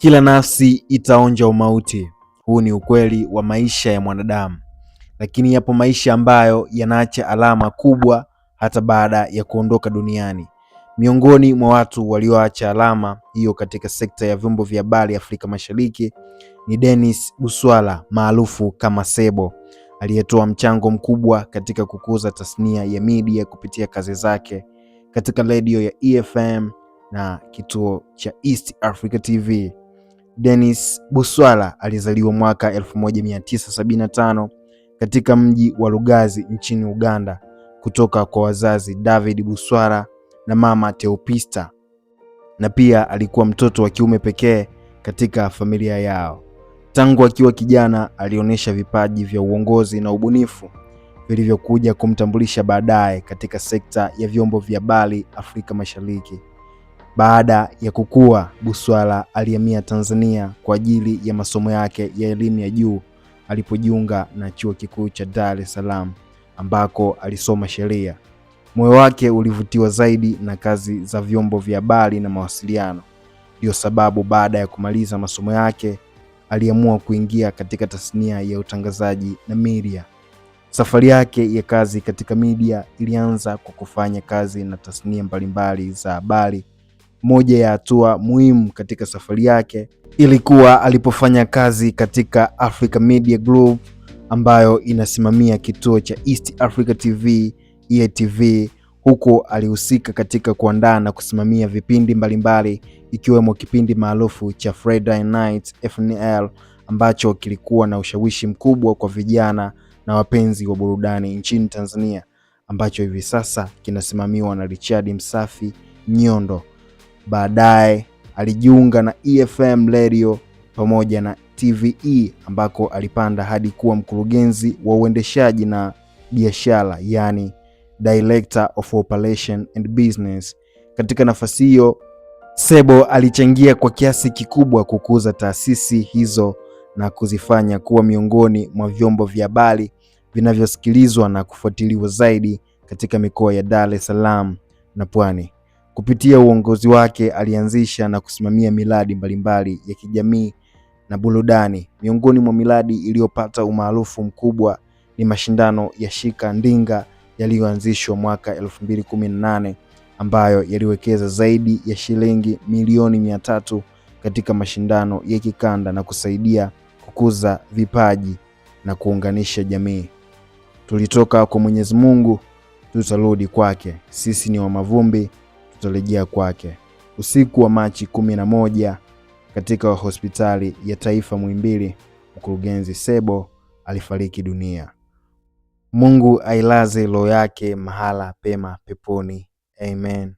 Kila nafsi itaonja umauti. Huu ni ukweli wa maisha ya mwanadamu, lakini yapo maisha ambayo yanaacha alama kubwa hata baada ya kuondoka duniani. Miongoni mwa watu walioacha alama hiyo katika sekta ya vyombo vya habari Afrika Mashariki ni Dennis Buswala maarufu kama Sebo, aliyetoa mchango mkubwa katika kukuza tasnia ya media kupitia kazi zake katika redio ya EFM na kituo cha East Africa TV. Dennis Buswala alizaliwa mwaka 1975 katika mji wa Lugazi nchini Uganda kutoka kwa wazazi David Buswala na mama Teopista, na pia alikuwa mtoto wa kiume pekee katika familia yao. Tangu akiwa kijana alionyesha vipaji vya uongozi na ubunifu vilivyokuja kumtambulisha baadaye katika sekta ya vyombo vya habari Afrika Mashariki. Baada ya kukua, Buswala alihamia Tanzania kwa ajili ya masomo yake ya elimu ya juu alipojiunga na Chuo Kikuu cha Dar es Salaam ambako alisoma sheria. Moyo wake ulivutiwa zaidi na kazi za vyombo vya habari na mawasiliano. Ndio sababu baada ya kumaliza masomo yake aliamua kuingia katika tasnia ya utangazaji na media. Safari yake ya kazi katika media ilianza kwa kufanya kazi na tasnia mbalimbali za habari. Moja ya hatua muhimu katika safari yake ilikuwa alipofanya kazi katika Africa Media Group ambayo inasimamia kituo cha East Africa TV, EATV. Huko alihusika katika kuandaa na kusimamia vipindi mbalimbali ikiwemo kipindi maarufu cha Friday Night FNL ambacho kilikuwa na ushawishi mkubwa kwa vijana na wapenzi wa burudani nchini Tanzania, ambacho hivi sasa kinasimamiwa na Richard Msafi Nyondo. Baadaye alijiunga na EFM Radio pamoja na TVE ambako alipanda hadi kuwa mkurugenzi wa uendeshaji na biashara, yani Director of Operation and Business. Katika nafasi hiyo, Sebo alichangia kwa kiasi kikubwa kukuza taasisi hizo na kuzifanya kuwa miongoni mwa vyombo vya habari vinavyosikilizwa na kufuatiliwa zaidi katika mikoa ya Dar es Salaam na Pwani. Kupitia uongozi wake alianzisha na kusimamia miradi mbalimbali ya kijamii na burudani. Miongoni mwa miradi iliyopata umaarufu mkubwa ni mashindano ya Shika Ndinga yaliyoanzishwa mwaka 2018 ambayo yaliwekeza zaidi ya shilingi milioni 300 katika mashindano ya kikanda na kusaidia kukuza vipaji na kuunganisha jamii. Tulitoka kwa Mwenyezi Mungu, tutarudi kwake. Sisi ni wa mavumbi, tutarejea kwake. Usiku wa Machi 11 katika hospitali ya Taifa Muhimbili, mkurugenzi Sebo alifariki dunia. Mungu ailaze roho yake mahala pema peponi. Amen.